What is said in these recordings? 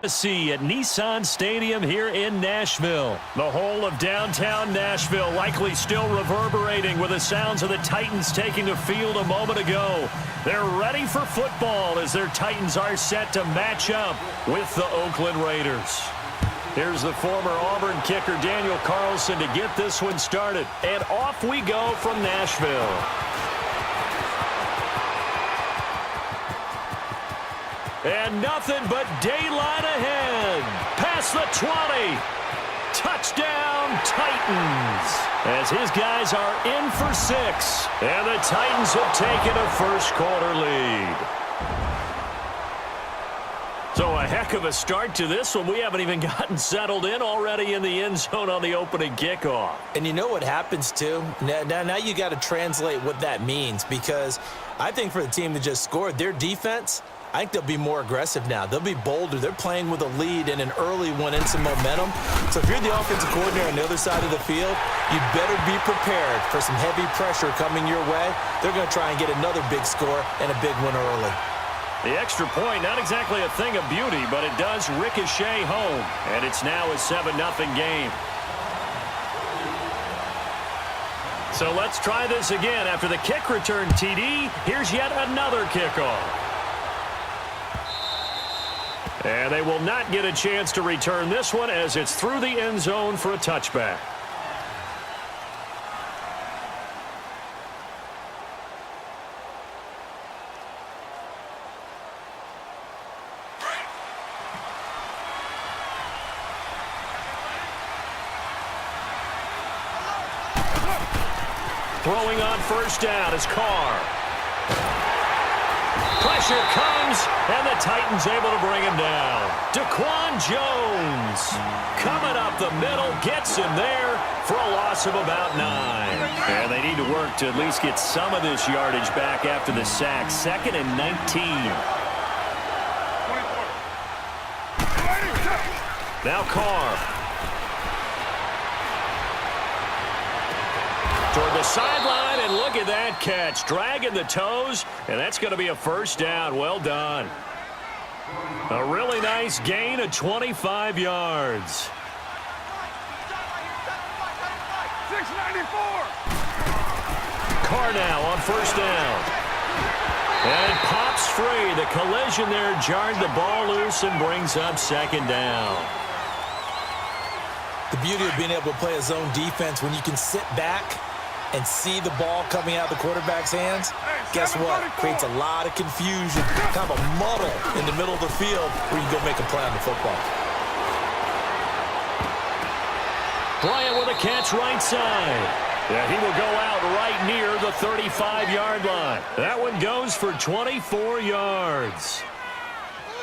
See at Nissan Stadium here in Nashville. The whole of downtown Nashville likely still reverberating with the sounds of the Titans taking the field a moment ago. They're ready for football as their Titans are set to match up with the Oakland Raiders. Here's the former Auburn kicker Daniel Carlson to get this one started. And off we go from Nashville. And nothing but daylight ahead. Past the 20. Touchdown, Titans. As his guys are in for 6. And the Titans have taken a first-quarter lead. So a heck of a start to this one. We haven't even gotten settled in already in the end zone on the opening kickoff. And you know what happens, too? Now you got to translate what that means, because I think for the team that just scored, their defense, I think they'll be more aggressive now. They'll be bolder. They're playing with a lead and an early one and some momentum. So if you're the offensive coordinator on the other side of the field, you better be prepared for some heavy pressure coming your way. They're going to try and get another big score and a big one early. The extra point, not exactly a thing of beauty, but it does ricochet home. And it's now a 7-0 game. So let's try this again. After the kick return TD, here's yet another kickoff. And they will not get a chance to return this one as it's through the end zone for a touchback. Throwing on first down is Carr. Pressure comes, and the Titans able to bring him down. Daquan Jones coming up the middle, gets him there for a loss of about 9. And they need to work to at least get some of this yardage back after the sack. 2nd and 19. Now Carr. Toward the sideline, and look at that catch. Dragging the toes, and that's going to be a first down. Well done. A really nice gain of 25 yards. 694. Carr now on first down. And it pops free. The collision there jarred the ball loose and brings up 2nd down. The beauty of being able to play a zone defense when you can sit back and see the ball coming out of the quarterback's hands, guess what? Creates a lot of confusion, kind of a muddle in the middle of the field where you can go make a play on the football. Bryant with a catch right side. Yeah, he will go out right near the 35-yard line. That one goes for 24 yards.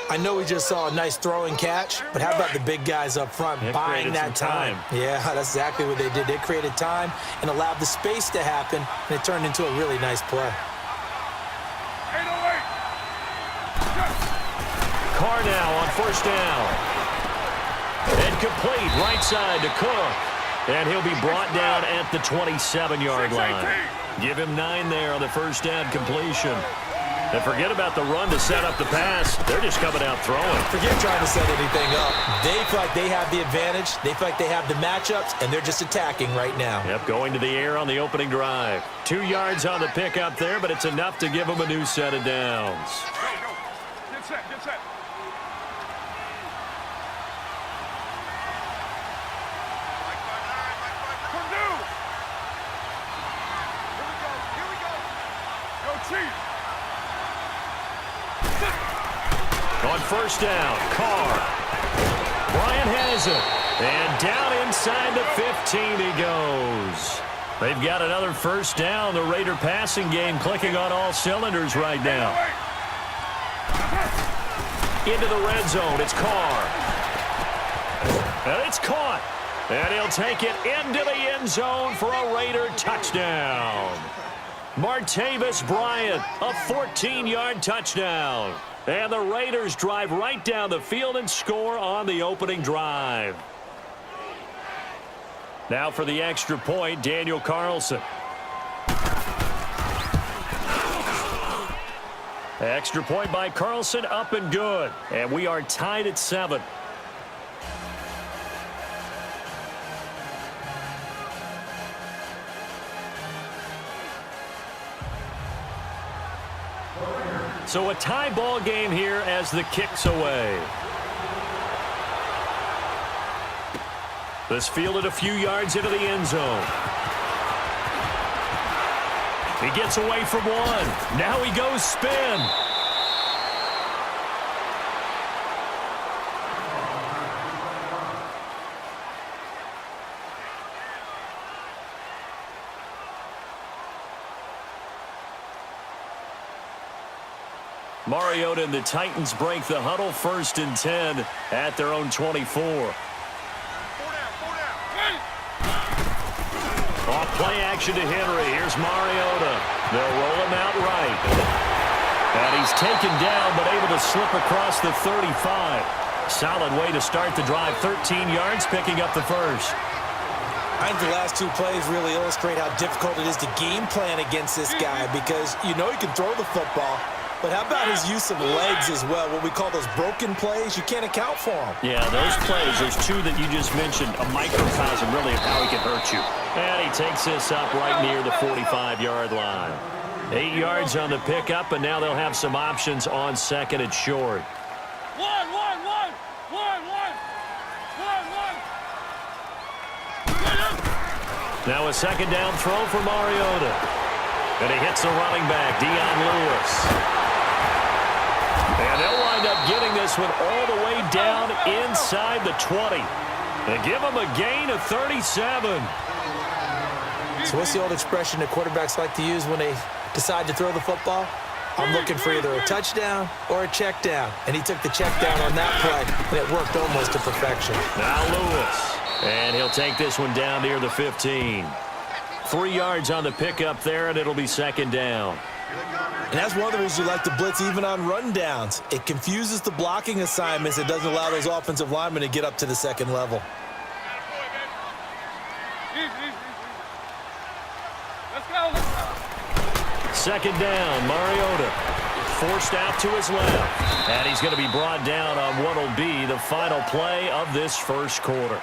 I know we just saw a nice throwing catch, but how about the big guys up front buying that time? Yeah, that's exactly what they did. They created time and allowed the space to happen, and it turned into a really nice play. 808. Carr now on first down. And complete right side to Cook. And he'll be brought down at the 27-yard line. Give him 9 there on the first down completion. And forget about the run to set up the pass. They're just coming out throwing. Forget trying to set anything up. They feel like they have the advantage. They feel like they have the matchups, and they're just attacking right now. Yep, going to the air on the opening drive. 2 yards on the pickup there, but it's enough to give them a new set of downs. Get set, get set. Purdue. Here we go. Go Chiefs. On first down, Carr. Bryant has it. And down inside the 15 he goes. They've got another first down. The Raider passing game clicking on all cylinders right now. Into the red zone. It's Carr. And it's caught. And he'll take it into the end zone for a Raider touchdown. Martavis Bryant, a 14-yard touchdown. And the Raiders drive right down the field and score on the opening drive. Now for the extra point, Daniel Carlson. Extra point by Carlson, up and good. And we are tied at 7. So a tie ball game here as the kick's away. This fielded a few yards into the end zone. He gets away from one. Now he goes spin. Mariota and the Titans break the huddle, 1st and 10 at their own 24. Off play action to Henry. Here's Mariota. They'll roll him out right. And he's taken down, but able to slip across the 35. Solid way to start the drive. 13 yards, picking up the first. I think the last 2 plays really illustrate how difficult it is to game plan against this guy because you know he can throw the football. But how about his use of legs as well? What we call those broken plays, you can't account for them. Yeah, those plays, those 2 that you just mentioned, a microcosm really of how he can hurt you. And he takes this up right near the 45-yard line. 8 yards on the pickup, and now they'll have some options on 2nd and short. One. Now a 2nd down throw for Mariota. And he hits the running back, Dion Lewis. And they'll wind up getting this one all the way down inside the 20. They give him a gain of 37. So what's the old expression that quarterbacks like to use when they decide to throw the football? I'm looking for either a touchdown or a check down. And he took the check down on that play, and it worked almost to perfection. Now Lewis. And he'll take this one down near the 15. 3 yards on the pickup there, and it'll be 2nd down. And that's one of the reasons you like to blitz even on rundowns. It confuses the blocking assignments. It doesn't allow those offensive linemen to get up to the 2nd level. Let's go. 2nd down, Mariota. Forced out to his left. And he's going to be brought down on what will be the final play of this first quarter.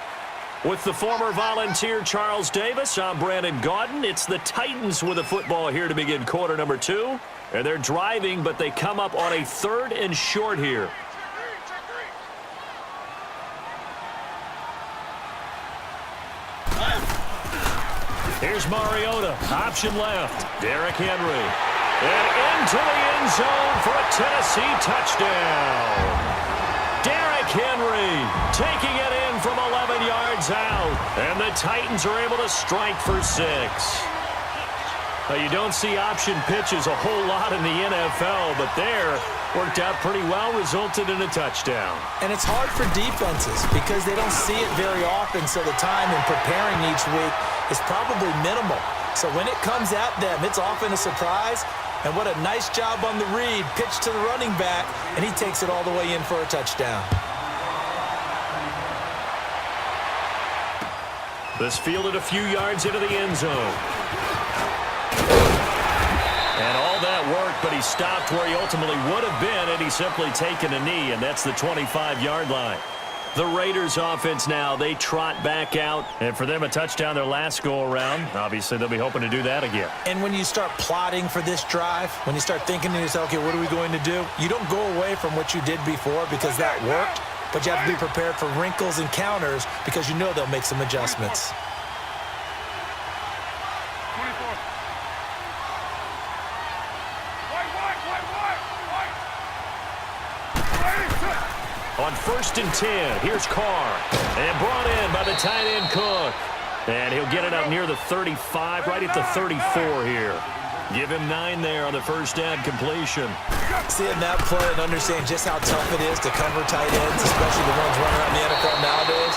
With the former Volunteer Charles Davis, I'm Brandon Gaudin. It's the Titans with the football here to begin quarter number 2. And they're driving, but they come up on a 3rd and short here. Here's Mariota. Option left. Derrick Henry. And into the end zone for a Tennessee touchdown. Derrick Henry taking it in from 11 yards out. And the Titans are able to strike for 6. Now, you don't see option pitches a whole lot in the NFL, but there worked out pretty well, resulted in a touchdown. And it's hard for defenses because they don't see it very often, so the time in preparing each week is probably minimal. So when it comes at them, it's often a surprise. And what a nice job on the read. Pitch to the running back, and he takes it all the way in for a touchdown. This fielded a few yards into the end zone. And all that worked, but he stopped where he ultimately would have been, and he's simply taken a knee, and that's the 25-yard line. The Raiders offense now, they trot back out, and for them a touchdown their last go-around. Obviously, they'll be hoping to do that again. And when you start plotting for this drive, when you start thinking to yourself, okay, what are we going to do? You don't go away from what you did before because that worked, but you have to be prepared for wrinkles and counters because you know they'll make some adjustments. 24. On 1st and 10, here's Carr. And brought in by the tight end Cook. And he'll get it up near the 35, right at the 34 here. Give him 9 there on the first down completion. Seeing that play and understand just how tough it is to cover tight ends, especially the ones running around the NFL nowadays,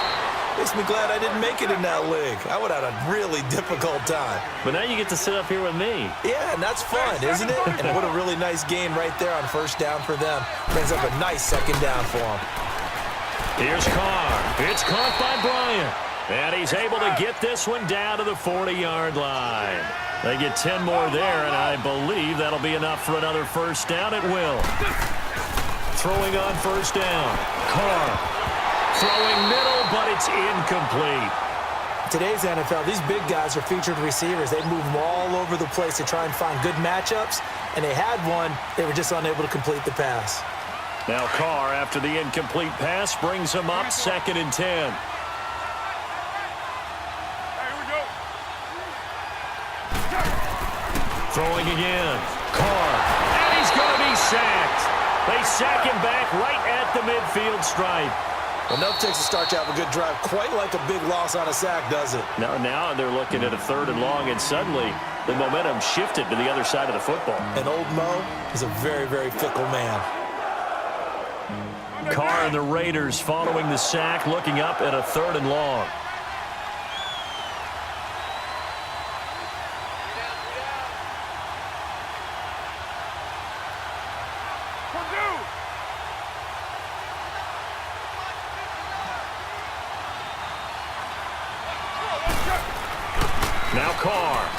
makes me glad I didn't make it in that league. I would have had a really difficult time. But now you get to sit up here with me. Yeah, and that's fun, isn't it? And what a really nice gain right there on first down for them. Brings up a nice 2nd down for them. Here's Carr. It's caught by Bryant. And he's able to get this one down to the 40-yard line. They get 10 more there, and I believe that'll be enough for another first down. It will. Throwing on first down. Carr. Throwing middle, but it's incomplete. Today's NFL, these big guys are featured receivers. They move them all over the place to try and find good matchups, and they had one. They were just unable to complete the pass. Now Carr, after the incomplete pass, brings him up 2nd and 10. Throwing again. Carr. And he's going to be sacked. They sack him back right at the midfield stripe. Enough takes to start to have a good drive. Quite like a big loss on a sack, does it? Now they're looking at a 3rd and long, and suddenly the momentum shifted to the other side of the football. And old Mo is a very, very fickle man. Carr and the Raiders following the sack, looking up at a 3rd and long. Now Carr.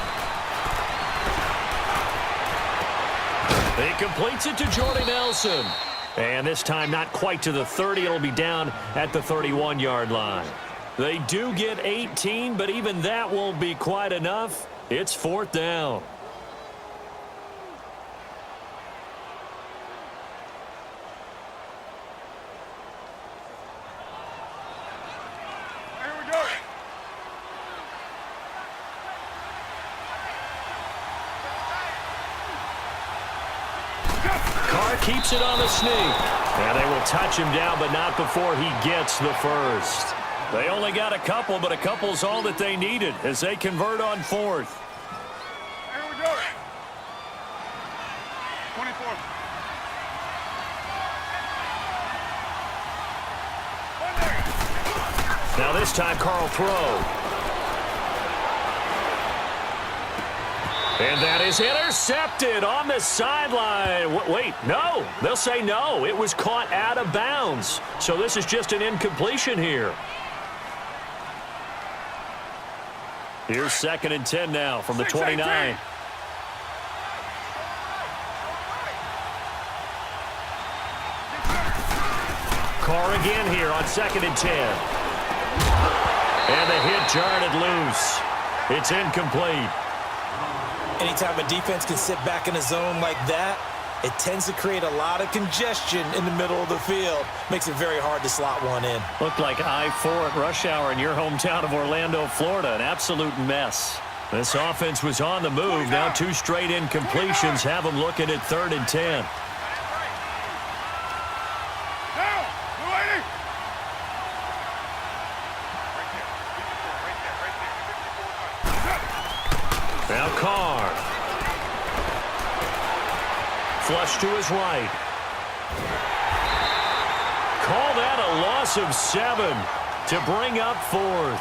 He completes it to Jordy Nelson. And this time not quite to the 30. It'll be down at the 31-yard line. They do get 18, but even that won't be quite enough. It's 4th down. Keeps it on the sneak. And they will touch him down, but not before he gets the first. They only got a couple, but a couple's all that they needed as they convert on 4th. Here we go. 24. Now this time Carl throw. And that is intercepted on the sideline. Wait, no. They'll say no. It was caught out of bounds. So this is just an incompletion here. Here's 2nd and 10 now from the 29. Carr again here on 2nd and 10. And the hit jarred it loose. It's incomplete. Anytime a defense can sit back in a zone like that, it tends to create a lot of congestion in the middle of the field. Makes it very hard to slot one in. Looked like I-4 at rush hour in your hometown of Orlando, Florida. An absolute mess. This offense was on the move. Now 2 straight incompletions have them looking at 3rd and 10. Now Carr. Flush to his right. Call that a loss of 7 to bring up 4th.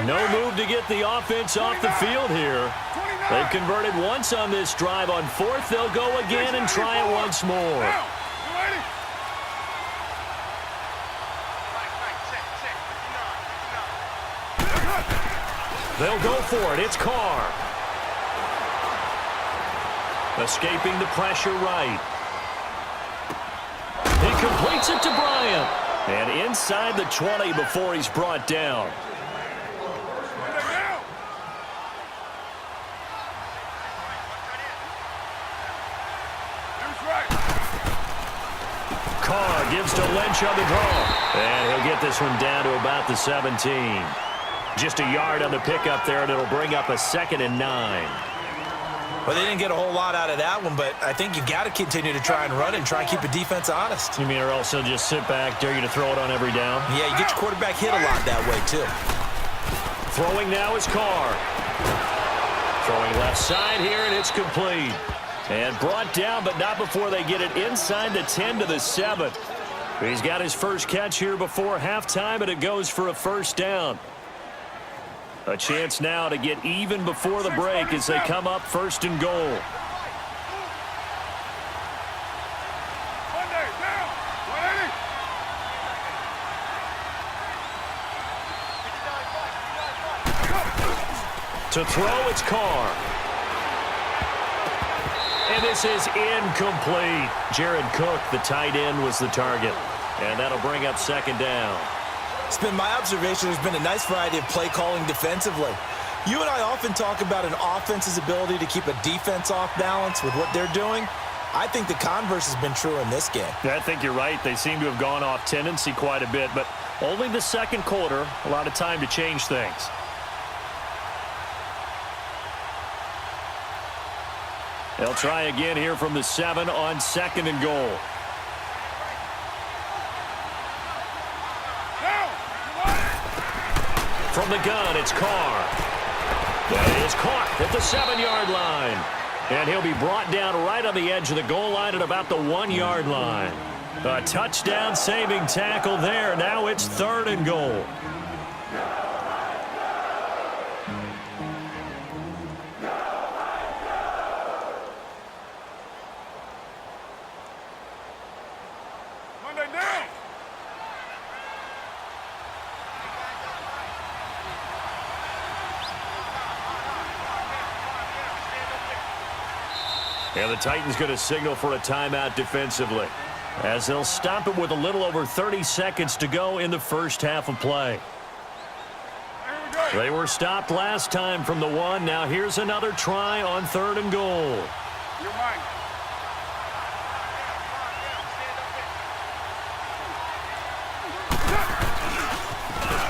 No move to get the offense off the field here. They've converted once on this drive. On 4th, they'll go again and try it once more. They'll go for it. It's Carr. Escaping the pressure right. He completes it to Bryant. And inside the 20 before he's brought down. Carr gives to Lynch on the draw. And he'll get this one down to about the 17. Just a yard on the pickup there, and it'll bring up a 2nd and 9. Well, they didn't get a whole lot out of that one, but I think you got to continue to try and run and try and keep the defense honest. You mean, or also just sit back, dare you to throw it on every down? Yeah, you get your quarterback hit a lot that way, too. Throwing now is Carr. Throwing left side here, and it's complete. And brought down, but not before they get it inside the 10 to the 7. He's got his first catch here before halftime, and it goes for a first down. A chance now to get even before the break as they come up 1st and goal. To throw, it's Carr. And this is incomplete. Jared Cook, the tight end, was the target. And that'll bring up second down. It's been my observation there's been a nice variety of play calling defensively. You and I often talk about an offense's ability to keep a defense off balance with what they're doing. I think the converse has been true in this game. Yeah, I think you're right. They seem to have gone off tendency quite a bit, but only the second quarter, a lot of time to change things. They'll try again here from the 7 on 2nd and goal. From the gun, it's Carr. That is caught at the 7-yard line. And he'll be brought down right on the edge of the goal line at about the 1-yard line. A touchdown-saving tackle there. Now it's 3rd and goal. Monday down. And the Titans going to signal for a timeout defensively, as they'll stop it with a little over 30 seconds to go in the first half of play. They were stopped last time from the 1. Now here's another try on 3rd and goal. You're mine.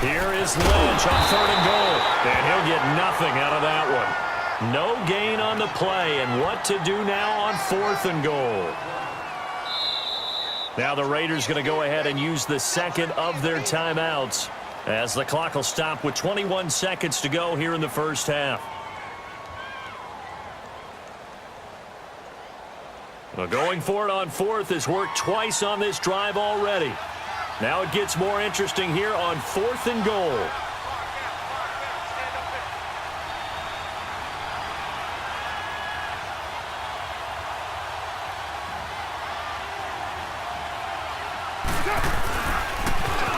Here is Lynch on 3rd and goal. And he'll get nothing out of that one. No gain on the play, and what to do now on 4th and goal. Now the Raiders going to go ahead and use the second of their timeouts, as the clock will stop with 21 seconds to go here in the first half. Well, going for it on 4th has worked twice on this drive already. Now it gets more interesting here on 4th and goal.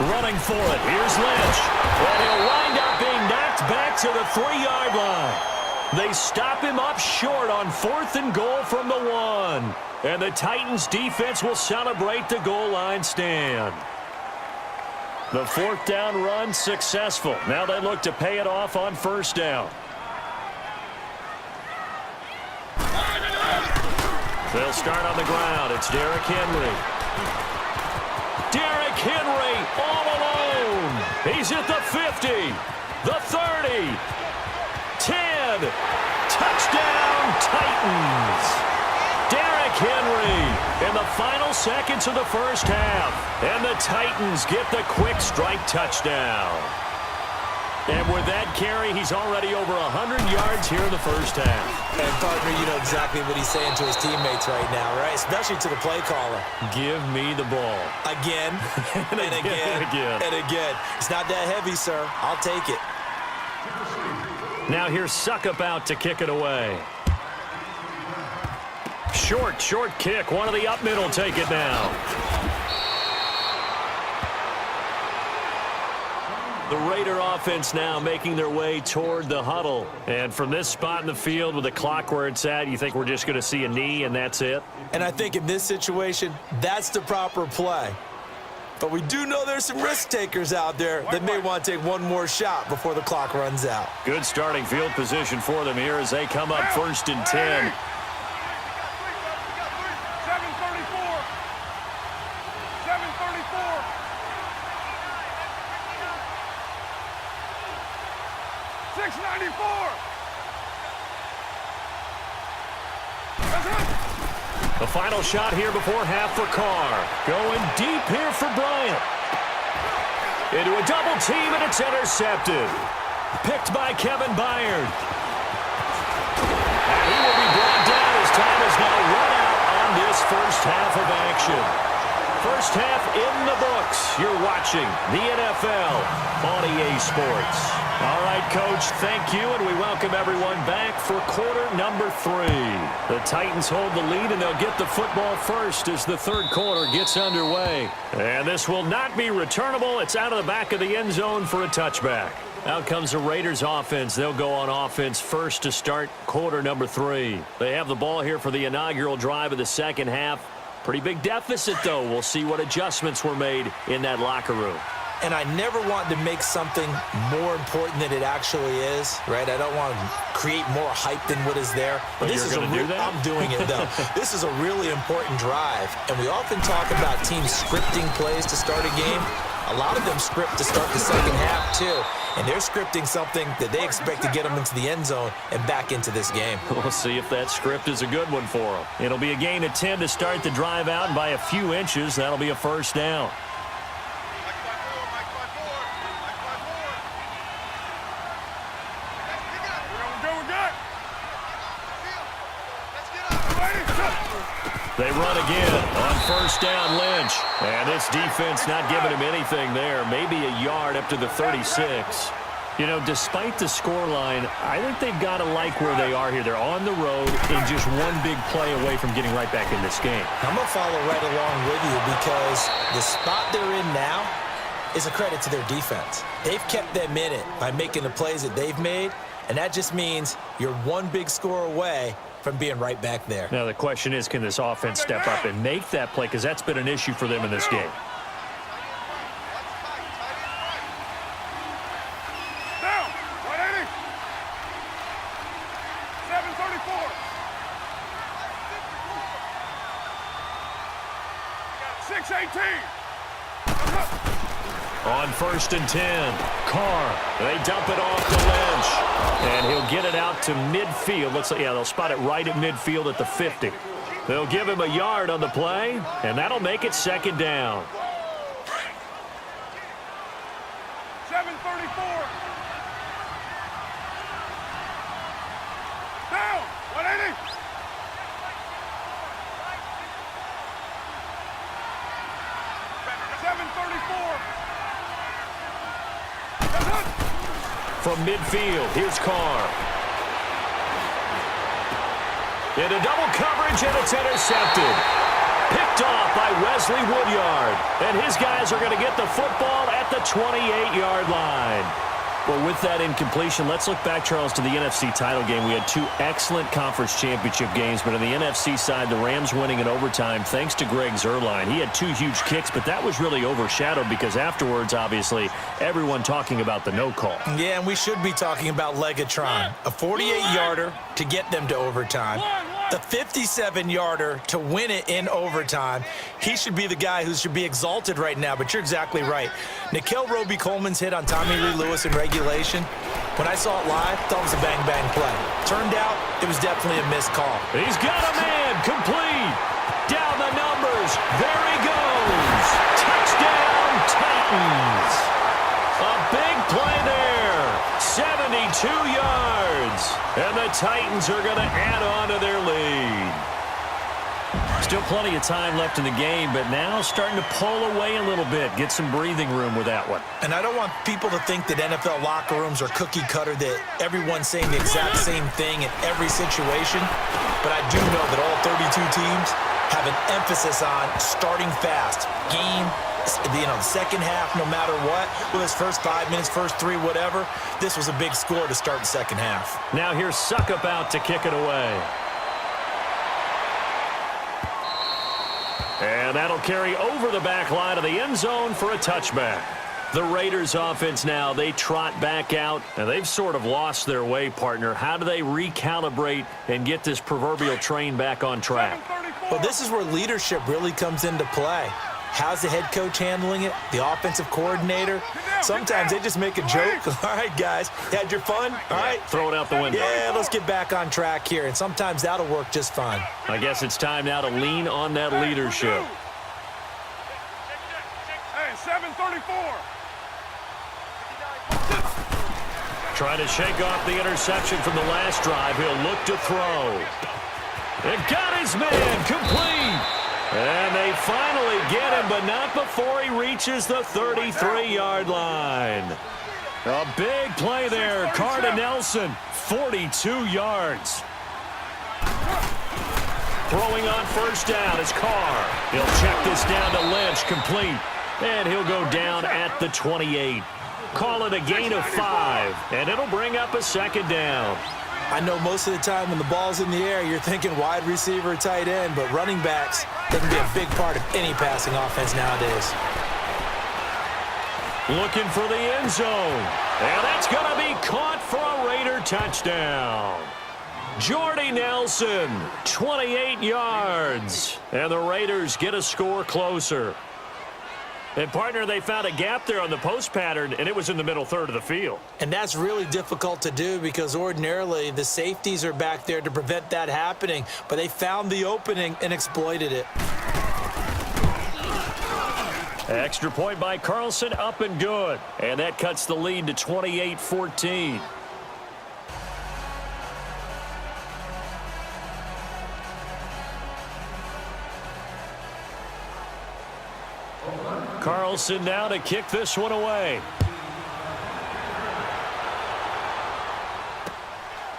Running for it. Here's Lynch. And he'll wind up being knocked back to the 3-yard line. They stop him up short on 4th and goal from the 1. And the Titans defense will celebrate the goal line stand. The 4th down run successful. Now they look to pay it off on 1st down. They'll start on the ground. It's Derrick Henry. Derrick Henry all alone. He's at the 50, the 30, 10. Touchdown, Titans. Derrick Henry in the final seconds of the first half. And the Titans get the quick strike touchdown. And with that carry, he's already over 100 yards here in the first half. And, partner, you know exactly what he's saying to his teammates right now, right? Especially to the play caller. Give me the ball. Again, and again, and again. It's not that heavy, sir. I'll take it. Now here's Suckup out to kick it away. Short kick. One of the up middle take it now. The Raider offense now making their way toward the huddle. And from this spot in the field with the clock where it's at, you think we're just going to see a knee and that's it? And I think in this situation, that's the proper play. But we do know there's some risk takers out there that may want to take one more shot before the clock runs out. Good starting field position for them here as they come up 1st and 10. 694. The final shot here before half for Carr. Going deep here for Bryant. Into a double team, and it's intercepted. Picked by Kevin Byard. And he will be brought down as time is now run out on this first half of action. First half in the books. You're watching the NFL on EA Sports. All right, Coach, thank you, and we welcome everyone back for quarter number 3. The Titans hold the lead, and they'll get the football first as the third quarter gets underway. And this will not be returnable. It's out of the back of the end zone for a touchback. Out comes the Raiders offense. They'll go on offense first to start quarter number 3. They have the ball here for the inaugural drive of the second half. Pretty big deficit, though. We'll see what adjustments were made in that locker room. And I never want to make something more important than it actually is, right? I don't want to create more hype than what is there. But You're going to do that? I'm doing it, though. This is a really important drive. And we often talk about teams scripting plays to start a game. A lot of them script to start the second half, too. And they're scripting something that they expect to get them into the end zone and back into this game. We'll see if that script is a good one for them. It'll be a gain of 10 to start the drive out, and by a few inches, that'll be a first down. They run again on first down, Lynch. And this defense not giving him anything there. Maybe a yard up to the 36. You know, despite the scoreline, I think they've got to like where they are here. They're on the road and just one big play away from getting right back in this game. I'm going to follow right along with you because the spot they're in now is a credit to their defense. They've kept them in it by making the plays that they've made, and that just means you're one big score away from being right back there. Now the question is, can this offense step up and make that play? Because that's been an issue for them in this game. Down, 180. 734. 618. On first and 10, Carr. They dump it off to Lynch. And he'll get it out to midfield. Looks like, yeah, they'll spot it right at midfield at the 50. They'll give him a yard on the play, and that'll make it second down. 734. Down, 180. 734. From midfield, here's Carr. Into double coverage, and it's intercepted. Picked off by Wesley Woodyard. And his guys are going to get the football at the 28-yard line. Well, with that incompletion, let's look back, Charles, to the NFC title game. We had 2 excellent conference championship games, but on the NFC side, the Rams winning in overtime thanks to Greg Zuerlein. He had 2 huge kicks, but that was really overshadowed because afterwards, obviously, everyone talking about the no call. Yeah, and we should be talking about Legatron. A 48-yarder to get them to overtime. The 57-yarder to win it in overtime. He should be the guy who should be exalted right now, but you're exactly right. Nickell Robey-Coleman's hit on Tommy Lee Lewis in regulation. When I saw it live, I thought it was a bang-bang play. Turned out, it was definitely a missed call. He's got a man, complete. Down the numbers. There he goes. Touchdown, Titans. A big play there. 72 yards. And the Titans are going to add on to their lead. Still plenty of time left in the game, but now starting to pull away a little bit. Get some breathing room with that one. And I don't want people to think that NFL locker rooms are cookie cutter, that everyone's saying the exact same thing in every situation. But I do know that all 32 teams have an emphasis on starting fast. Game, the second half, no matter what, with his first 5 minutes, first 3, whatever, this was a big score to start the second half. Now here's Suckup out to kick it away. And that'll carry over the back line of the end zone for a touchback. The Raiders offense now, they trot back out, and they've sort of lost their way, partner. How do they recalibrate and get this proverbial train back on track? Well, this is where leadership really comes into play. How's the head coach handling it? The offensive coordinator? Sometimes they just make a joke. All right, guys, had your fun? All right. Throw it out the window. Yeah, let's get back on track here. And sometimes that'll work just fine. I guess it's time now to lean on that leadership. Hey, 734. Trying to shake off the interception from the last drive. He'll look to throw. And got his man complete. And they finally get him, but not before he reaches the 33-yard line. A big play there. Carr to Nelson, 42 yards. Throwing on first down is Carr. He'll check this down to Lynch, complete. And he'll go down at the 28. Call it a gain of 5, and it'll bring up a second down. I know most of the time when the ball's in the air, you're thinking wide receiver, tight end, but running backs, they can be a big part of any passing offense nowadays. Looking for the end zone. And that's going to be caught for a Raider touchdown. Jordy Nelson, 28 yards. And the Raiders get a score closer. And, partner, they found a gap there on the post pattern, and it was in the middle third of the field. And that's really difficult to do because ordinarily the safeties are back there to prevent that happening. But they found the opening and exploited it. Extra point by Carlson, up and good. And that cuts the lead to 28-14. Carlson now to kick this one away.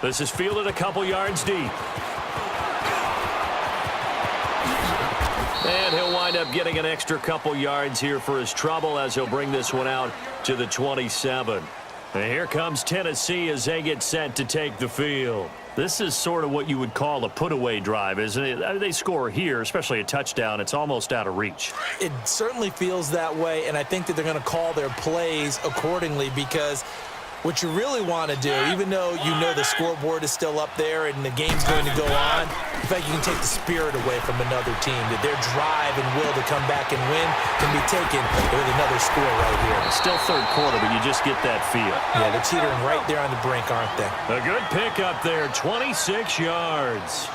This is fielded a couple yards deep. And he'll wind up getting an extra couple yards here for his trouble as he'll bring this one out to the 27. And here comes Tennessee as they get set to take the field. This is sort of what you would call a put-away drive, isn't it? I mean, they score here, especially a touchdown. It's almost out of reach. It certainly feels that way, and I think that they're going to call their plays accordingly because what you really want to do, even though you know the scoreboard is still up there and the game's going to go on, in fact, you can take the spirit away from another team, that their drive and will to come back and win can be taken with another score right here. Still third quarter, but you just get that feel. Yeah, they're teetering right there on the brink, aren't they? A good pickup there, 26 yards.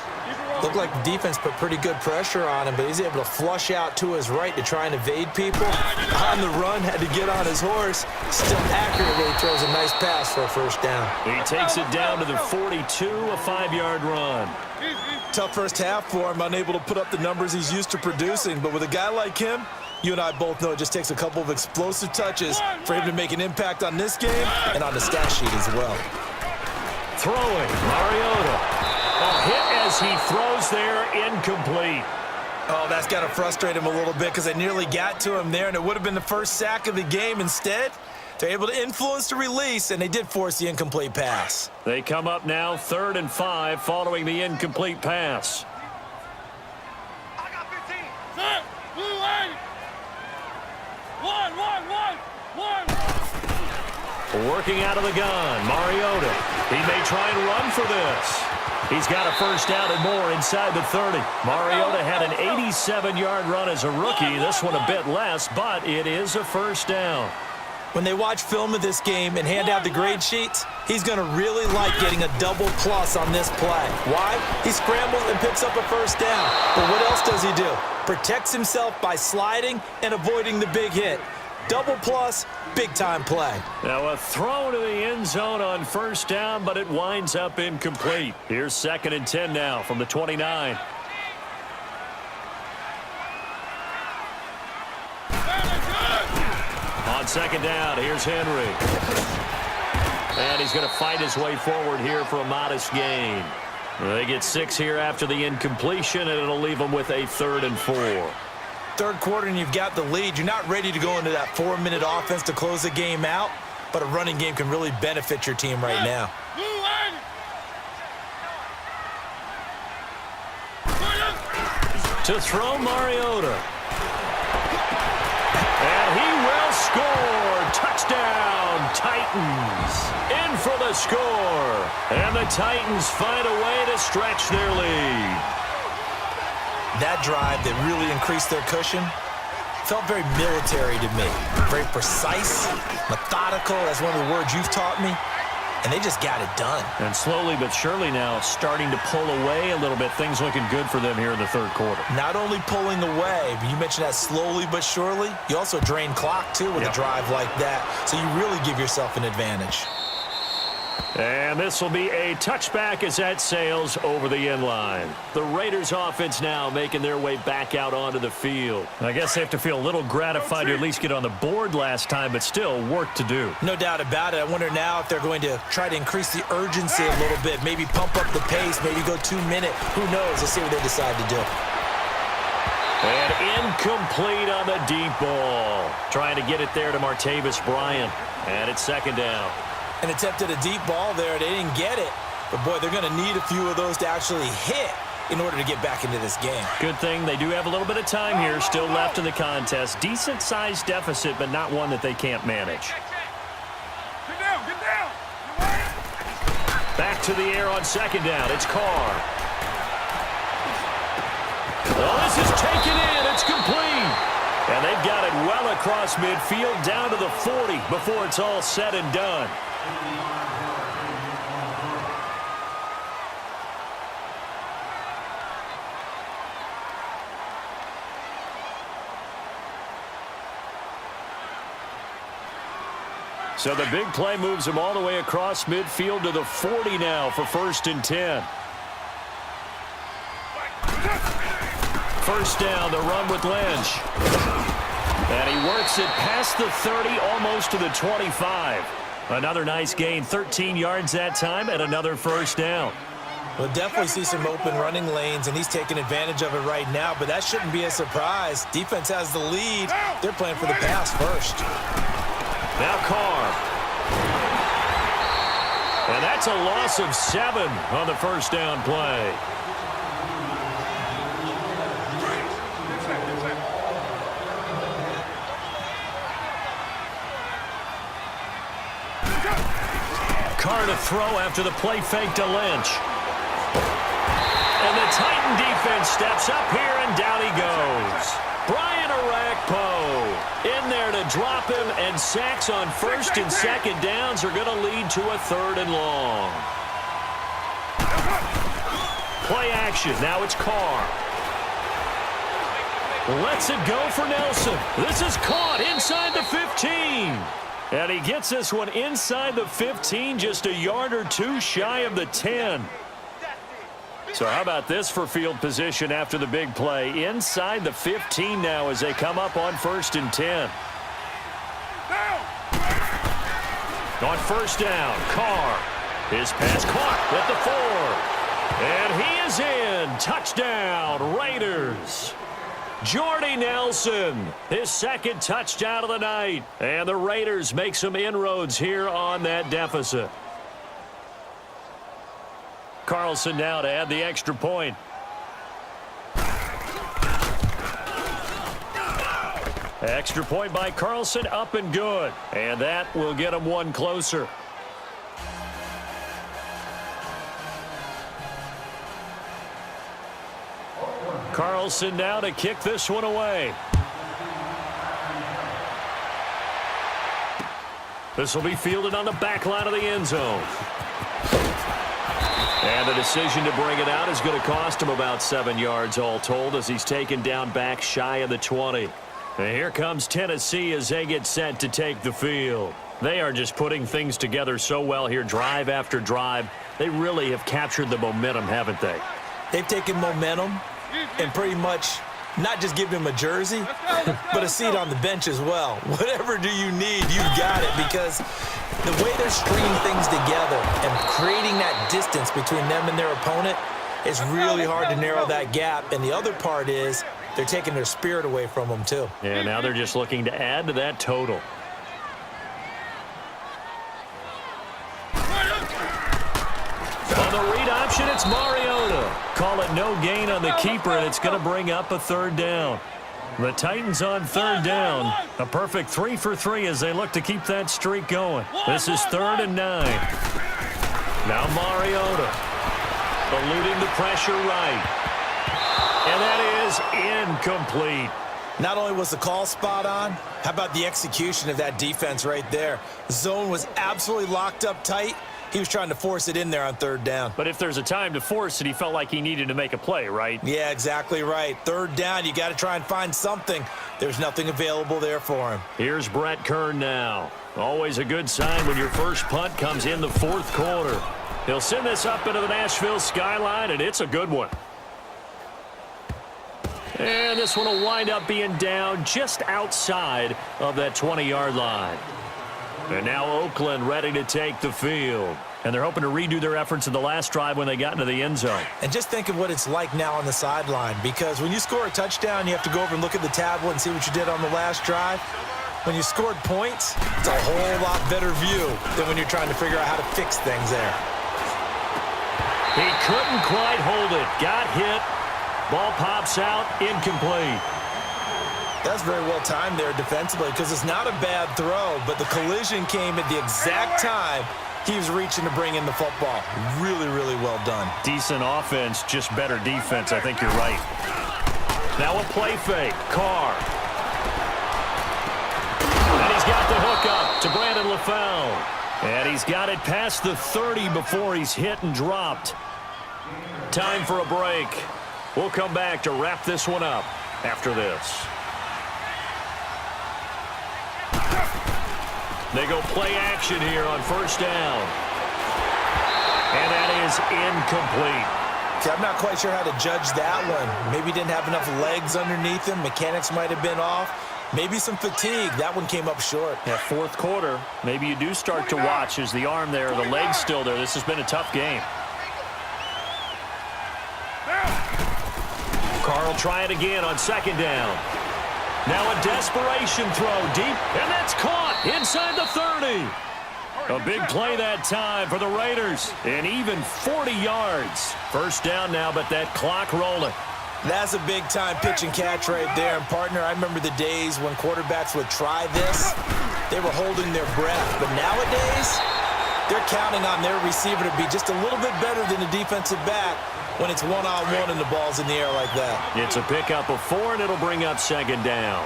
Looked like the defense put pretty good pressure on him, but he's able to flush out to his right to try and evade people. On the run, had to get on his horse. Still accurately throws a nice pass for a first down. He takes it down to the 42, a 5-yard run. Tough first half for him, unable to put up the numbers he's used to producing. But with a guy like him, you and I both know it just takes a couple of explosive touches for him to make an impact on this game and on the stat sheet as well. Throwing, Mariota. A hit as he throws there, incomplete. Oh, that's got to frustrate him a little bit because they nearly got to him there, and it would have been the first sack of the game. Instead, they're able to influence the release, and they did force the incomplete pass. They come up now 3rd and 5 following the incomplete pass. I got 15. Set. Blue 8. 1. Working out of the gun, Mariota. He may try and run for this. He's got a first down and more inside the 30. Mariota had an 87-yard run as a rookie. This one a bit less, but it is a first down. When they watch film of this game and hand out the grade sheets, he's going to really like getting a double plus on this play. Why? He scrambles and picks up a first down. But what else does he do? Protects himself by sliding and avoiding the big hit. Double plus, big-time play. Now a throw to the end zone on first down, but it winds up incomplete. Here's 2nd and 10 now from the 29. On 2nd down, here's Henry. And he's going to fight his way forward here for a modest gain. They get 6 here after the incompletion, and it'll leave them with a 3rd and 4. Third quarter and you've got the lead. You're not ready to go into that 4-minute offense to close the game out, but a running game can really benefit your team right now. To throw Mariota. And he will score. Touchdown, Titans. In for the score. And the Titans find a way to stretch their lead. That drive that really increased their cushion felt very military to me. Very precise, methodical. That's one of the words you've taught me. And they just got it done. And slowly but surely now starting to pull away a little bit. Things looking good for them here in the 3rd quarter. Not only pulling away, but you mentioned that slowly but surely. You also drain clock, too, with a drive like that. So you really give yourself an advantage. And this will be a touchback as that sails over the end line. The Raiders offense now making their way back out onto the field. I guess they have to feel a little gratified to at least get on the board last time, but still work to do. No doubt about it. I wonder now if they're going to try to increase the urgency a little bit, maybe pump up the pace, maybe go 2-minute. Who knows? Let's see what they decide to do. And incomplete on the deep ball. Trying to get it there to Martavis Bryant. And it's second down. An attempt at a deep ball there. They didn't get it. But, boy, they're going to need a few of those to actually hit in order to get back into this game. Good thing they do have a little bit of time here still left in the contest. Decent-sized deficit, but not one that they can't manage. Get down, get down. Back to the air on second down. It's Carr. Oh, this is taken in. It's complete. And they've got it well across midfield down to the 40 before it's all said and done. So the big play moves them all the way across midfield to the 40 now for 1st and 10. First down, the run with Lynch. And he works it past the 30, almost to the 25. Another nice gain, 13 yards that time, and another first down. We'll definitely see some open running lanes, and he's taking advantage of it right now, but that shouldn't be a surprise. Defense has the lead. They're playing for the pass first. Now Carr. And that's a loss of 7 on the first down play. Carr to throw after the play fake to Lynch. And the Titan defense steps up here, and down he goes. Brian Arakpo in there to drop him, and sacks on first and second downs are going to lead to a 3rd and long. Play action. Now it's Carr. Lets it go for Nelson. This is caught inside the 15. And he gets this one inside the 15, just a yard or two shy of the 10. So how about this for field position after the big play? Inside the 15 now as they come up on 1st and 10. On first down, Carr. His pass caught at the 4. And he is in. Touchdown, Raiders. Jordy Nelson, his 2nd touchdown of the night. And the Raiders make some inroads here on that deficit. Carlson now to add the extra point. Extra point by Carlson, up and good. And that will get him one closer. Carlson now to kick this one away. This will be fielded on the back line of the end zone. And the decision to bring it out is going to cost him about 7 yards all told as he's taken down back shy of the 20. And here comes Tennessee as they get set to take the field. They are just putting things together so well here, drive after drive. They really have captured the momentum, haven't they? They've taken momentum and pretty much not just given him a jersey, but a seat on the bench as well. Whatever do you need, you've got it, because the way they're stringing things together and creating that distance between them and their opponent is really hard to narrow that gap. And the other part is they're taking their spirit away from them, too. Yeah, now they're just looking to add to that total. On the read option, it's Mariota. Call it no gain on the keeper, and it's going to bring up a 3rd down. The Titans on 3rd down. A perfect 3 for 3 as they look to keep that streak going. This is 3rd and 9. Now Mariota eluding the pressure right. And that is incomplete. Not only was the call spot on, how about the execution of that defense right there? The zone was absolutely locked up tight. He was trying to force it in there on 3rd down. But if there's a time to force it, he felt like he needed to make a play, right? Yeah, exactly right. 3rd down, you got to try and find something. There's nothing available there for him. Here's Brett Kern now. Always a good sign when your first punt comes in the 4th quarter. He'll send this up into the Nashville skyline, and it's a good one. And this one will wind up being down just outside of that 20-yard line. And now Oakland ready to take the field. And they're hoping to redo their efforts in the last drive when they got into the end zone. And just think of what it's like now on the sideline, because when you score a touchdown, you have to go over and look at the tablet and see what you did on the last drive. When you scored points, it's a whole lot better view than when you're trying to figure out how to fix things there. He couldn't quite hold it. Got hit. Ball pops out. Incomplete. That's very well timed there defensively, because it's not a bad throw, but the collision came at the exact time he was reaching to bring in the football. Really, really well done. Decent offense, just better defense. I think you're right. Now a play fake. Carr. And he's got the hook up to Brandon LaFell. And he's got it past the 30 before he's hit and dropped. Time for a break. We'll come back to wrap this one up after this. They go play action here on first down. And that is incomplete. See, I'm not quite sure how to judge that one. Maybe he didn't have enough legs underneath him. Mechanics might have been off. Maybe some fatigue. That one came up short. That fourth quarter, maybe you do start to watch as the arm there, the leg's still there. This has been a tough game. Carr will try it again on second down. Now a desperation throw deep, and that's caught inside the 30. A big play that time for the Raiders, and even 40 yards. First down now, but that clock rolling. That's a big-time pitch and catch right there. And, partner, I remember the days when quarterbacks would try this. They were holding their breath. But nowadays, they're counting on their receiver to be just a little bit better than the defensive back when it's one-on-one and the ball's in the air like that. It's a pickup of 4, and it'll bring up second down.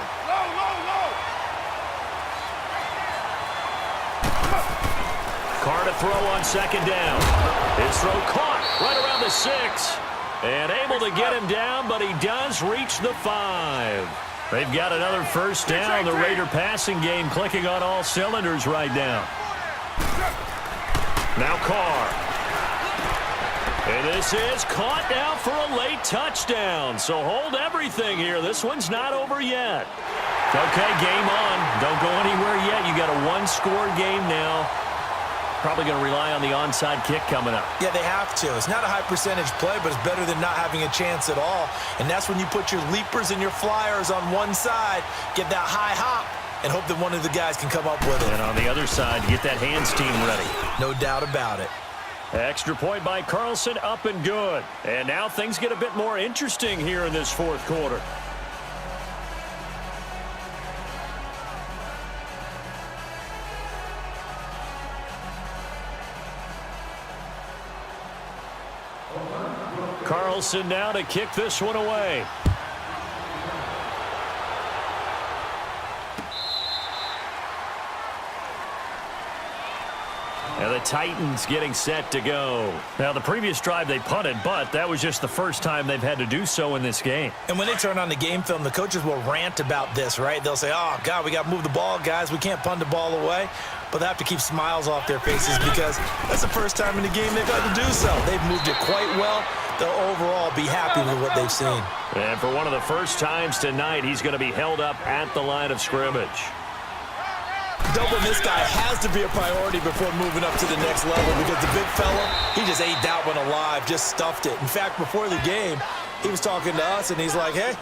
Carr to throw on second down. His throw caught right around the 6. And able to get him down, but he does reach the 5. They've got another first down. The Raider passing game clicking on all cylinders right now. Now Carr. And this is caught now for a late touchdown. So hold everything here. This one's not over yet. Okay, game on. Don't go anywhere yet. You got a one-score game now. Probably going to rely on the onside kick coming up. Yeah, they have to. It's not a high-percentage play, but it's better than not having a chance at all. And that's when you put your leapers and your flyers on one side, get that high hop, and hope that one of the guys can come up with it. And on the other side, get that hands team ready. No doubt about it. Extra point by Carlson, up and good. And now things get a bit more interesting here in this fourth quarter. Carlson now to kick this one away. And the Titans getting set to go. Now, the previous drive they punted, but that was just the first time they've had to do so in this game. And when they turn on the game film, the coaches will rant about this, right? They'll say, oh, God, we got to move the ball, guys. We can't punt the ball away. But they have to keep smiles off their faces because that's the first time in the game they've had to do so. They've moved it quite well. They'll overall be happy with what they've seen. And for one of the first times tonight, he's going to be held up at the line of scrimmage. Doubling this guy has to be a priority before moving up to the next level because the big fella, he just ate that one alive, just stuffed it. In fact, before the game, he was talking to us, and he's like, hey,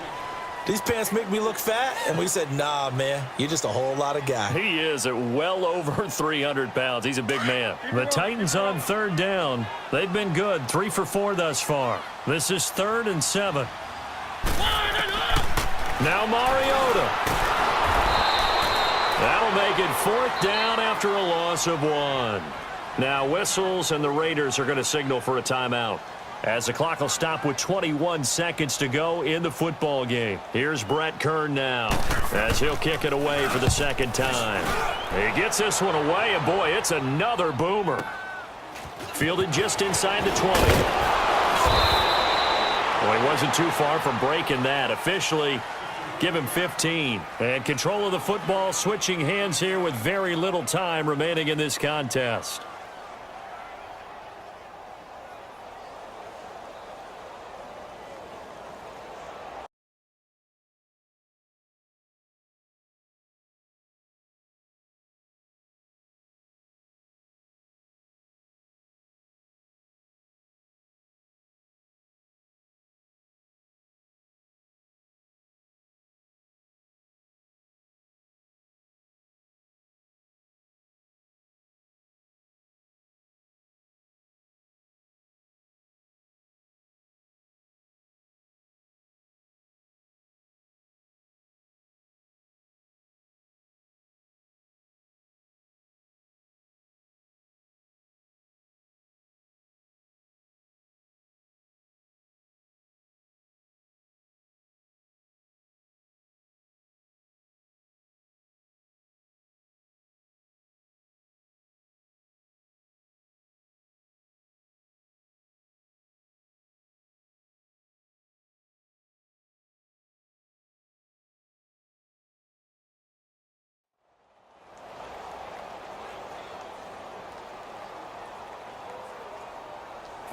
these pants make me look fat? And we said, nah, man, you're just a whole lot of guy. He is at well over 300 pounds. He's a big man. The Titans on third down. They've been good, 3 for 4 thus far. This is 3rd and 7. Now Mariota. That'll make it 4th down after a loss of 1. Now whistles, and the Raiders are going to signal for a timeout, as the clock will stop with 21 seconds to go in the football game. Here's Brett Kern now, as he'll kick it away for the second time. He gets this one away, and boy, it's another boomer. Fielded just inside the 20. Well, he wasn't too far from breaking that. Officially, give him 15. And control of the football switching hands here with very little time remaining in this contest.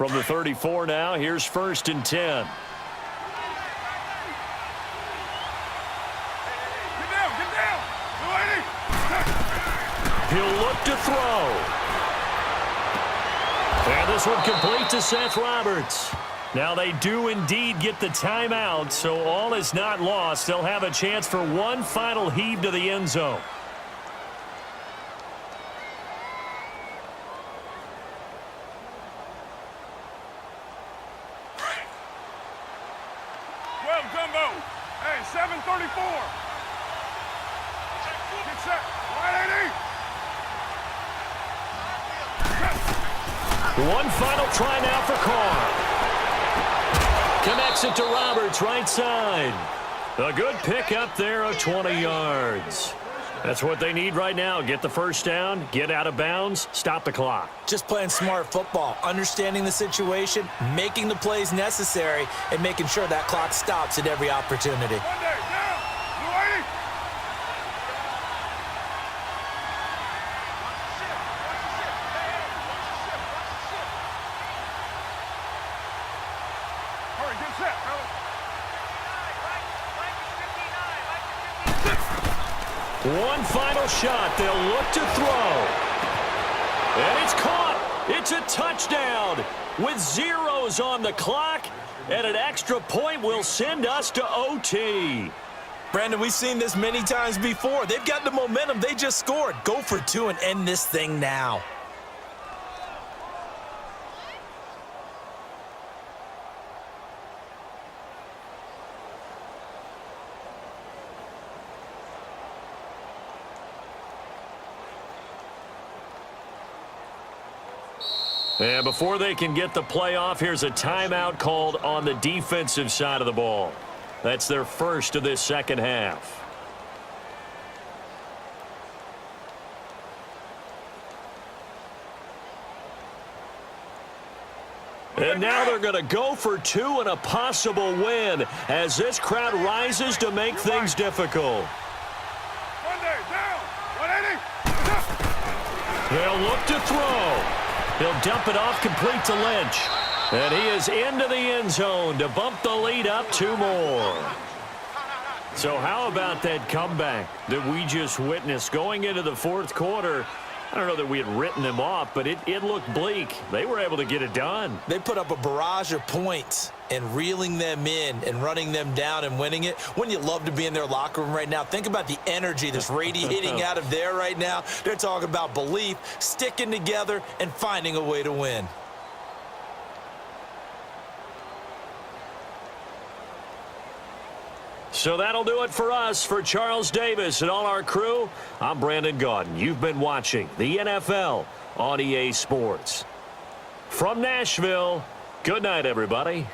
From the 34 now, here's 1st and 10. Get down. He'll look to throw. And this one complete to Seth Roberts. Now they do indeed get the timeout, so all is not lost. They'll have a chance for one final heave to the end zone. Well, Dumbo. Hey, 7:34. Get set. Right, 80. One final try now for Carr. Connects it to Roberts, right side. A good pick up there of 20 yards. That's what they need right now. Get the first down, get out of bounds, stop the clock. Just playing smart football, understanding the situation, making the plays necessary, and making sure that clock stops at every opportunity. Monday, down. Blue 80. Hurry, get set, fellas. One final shot. They'll look to throw. And it's caught. It's a touchdown with zeros on the clock. And an extra point will send us to OT. Brandon, we've seen this many times before. They've got the momentum. They just scored. Go for two and end this thing now. And before they can get the play off, here's a timeout called on the defensive side of the ball. That's their first of this second half. And now they're going to go for two and a possible win as this crowd rises to make things difficult. Monday, down. 180. They'll look to throw. He'll dump it off complete to Lynch. And he is into the end zone to bump the lead up two more. So how about that comeback that we just witnessed going into the fourth quarter? I don't know that we had written them off, but it looked bleak. They were able to get it done. They put up a barrage of points and reeling them in and running them down and winning it. Wouldn't you love to be in their locker room right now? Think about the energy that's radiating out of there right now. They're talking about belief, sticking together, and finding a way to win. So that'll do it for us. For Charles Davis and all our crew, I'm Brandon Gaudin. You've been watching the NFL on EA Sports. From Nashville, good night, everybody.